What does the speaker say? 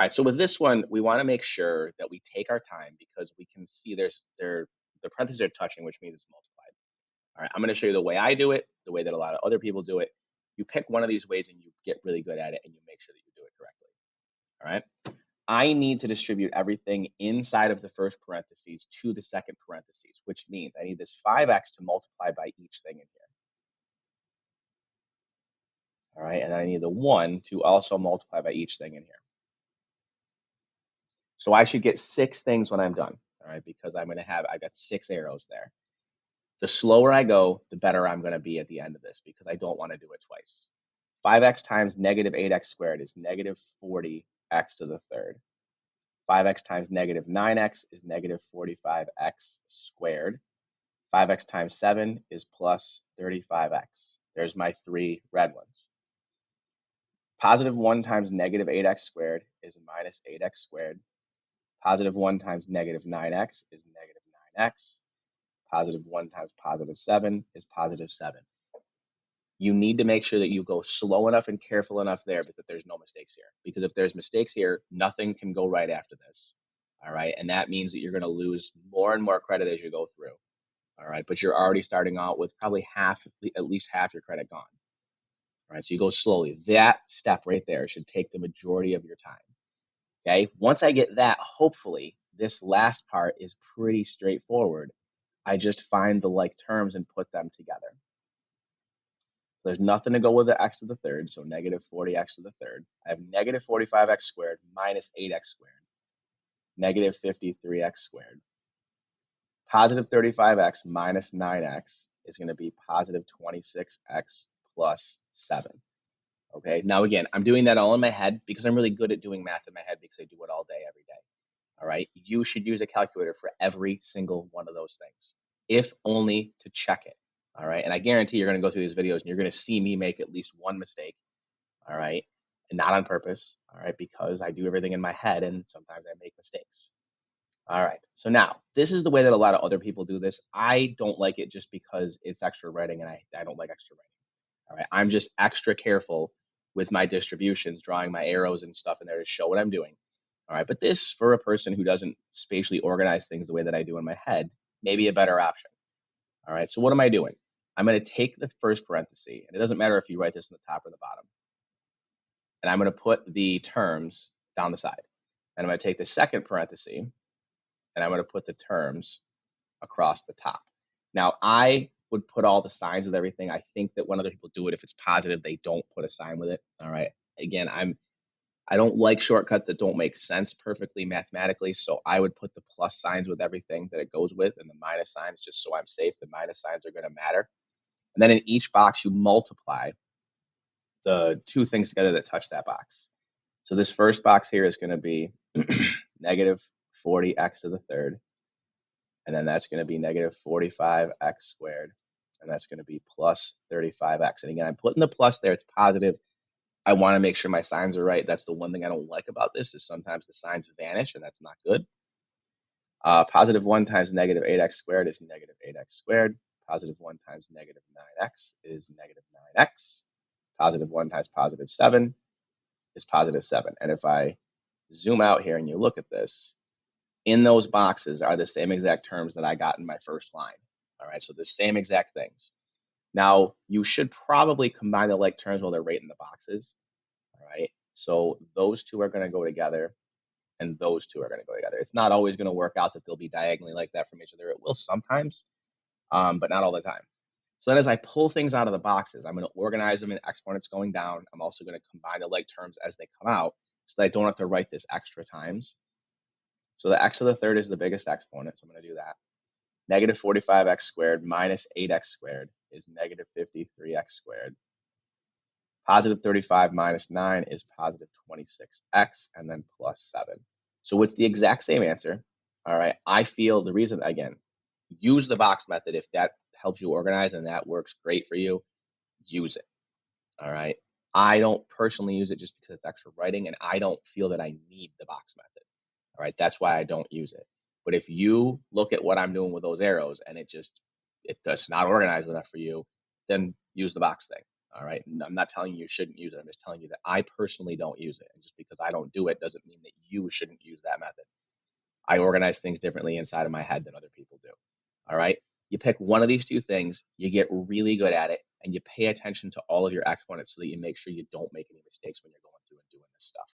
All right, so with this one, we want to make sure that we take our time because we can see the parentheses are touching, which means it's multiplied. All right, I'm going to show you the way I do it, the way that a lot of other people do it. You pick one of these ways and you get really good at it and you make sure that you do it correctly. All right. I need to distribute everything inside of the first parentheses to the second parentheses, which means I need this 5x to multiply by each thing in here. All right, and I need the 1 to also multiply by each thing in here. So I should get 6 things when I'm done, all right, because I've got 6 arrows there. The slower I go, the better I'm going to be at the end of this because I don't want to do it twice. 5x times negative 8x squared is negative 40x to the third. 5x times negative 9x is negative 45x squared. 5x times 7 is plus 35x. There's my 3 red ones. Positive 1 times negative 8x squared is minus 8x squared. Positive 1 times negative 9x is negative 9x. Positive 1 times positive 7 is positive 7. You need to make sure that you go slow enough and careful enough there that there's no mistakes here. Because if there's mistakes here, nothing can go right after this. All right. And that means that you're going to lose more and more credit as you go through. All right. But you're already starting out with probably at least half your credit gone. All right. So you go slowly. That step right there should take the majority of your time. Okay. Once I get that, hopefully this last part is pretty straightforward. I just find the like terms and put them together. There's nothing to go with the x to the third, so negative 40x to the third. I have negative 45x squared minus 8x squared, negative 53x squared. Positive 35x minus 9x is going to be positive 26x plus 7. Okay, now again, I'm doing that all in my head because I'm really good at doing math in my head because I do it all day, every day. All right, you should use a calculator for every single one of those things, if only to check it. All right, and I guarantee you're going to go through these videos and you're going to see me make at least one mistake. All right, and not on purpose. All right, because I do everything in my head and sometimes I make mistakes. All right, so now this is the way that a lot of other people do this. I don't like it just because it's extra writing and I don't like extra writing. All right, I'm just extra careful with my distributions, drawing my arrows and stuff in there to show what I'm doing. All right, but this, for a person who doesn't spatially organize things the way that I do in my head, may be a better option. All right, so what am I doing? I'm going to take the first parenthesis, and it doesn't matter if you write this in the top or the bottom. And I'm going to put the terms down the side. And I'm going to take the second parenthesis, and I'm going to put the terms across the top. Now, I would put all the signs with everything. I think that when other people do it, if it's positive, they don't put a sign with it. All right. Again, I don't like shortcuts that don't make sense perfectly mathematically. So I would put the plus signs with everything that it goes with and the minus signs just so I'm safe. The minus signs are going to matter. And then in each box, you multiply the two things together that touch that box. So this first box here is going to be negative 40x to the third. And then that's going to be negative 45x squared. And that's going to be plus 35x. And again, I'm putting the plus there. It's positive. I want to make sure my signs are right. That's the one thing I don't like about this is sometimes the signs vanish, and that's not good. Positive 1 times negative 8x squared is negative 8x squared. Positive 1 times negative 9x is negative 9x. Positive 1 times positive 7 is positive 7. And if I zoom out here and you look at this, in those boxes are the same exact terms that I got in my first line. All right, so the same exact things. Now, you should probably combine the like terms while they're right in the boxes. All right, so those two are going to go together, and those two are going to go together. It's not always going to work out that they'll be diagonally like that from each other. It will sometimes, but not all the time. So then as I pull things out of the boxes, I'm going to organize them in exponents going down. I'm also going to combine the like terms as they come out so that I don't have to write this extra times. So the x to the third is the biggest exponent, so I'm going to do that. Negative 45x squared minus 8x squared is negative 53x squared. Positive 35 minus 9 is positive 26x, and then plus 7. So it's the exact same answer. All right, I feel the reason, again, use the box method if that helps you organize and that works great for you, use it. All right, I don't personally use it just because it's extra writing, and I don't feel that I need the box method. All right, that's why I don't use it. But if you look at what I'm doing with those arrows and it's just not organized enough for you, then use the box thing. All right, and I'm not telling you shouldn't use it. I'm just telling you that I personally don't use it. And just because I don't do it doesn't mean that you shouldn't use that method. I organize things differently inside of my head than other people do. All right. You pick one of these two things, you get really good at it, and you pay attention to all of your exponents so that you make sure you don't make any mistakes when you're going through and doing this stuff.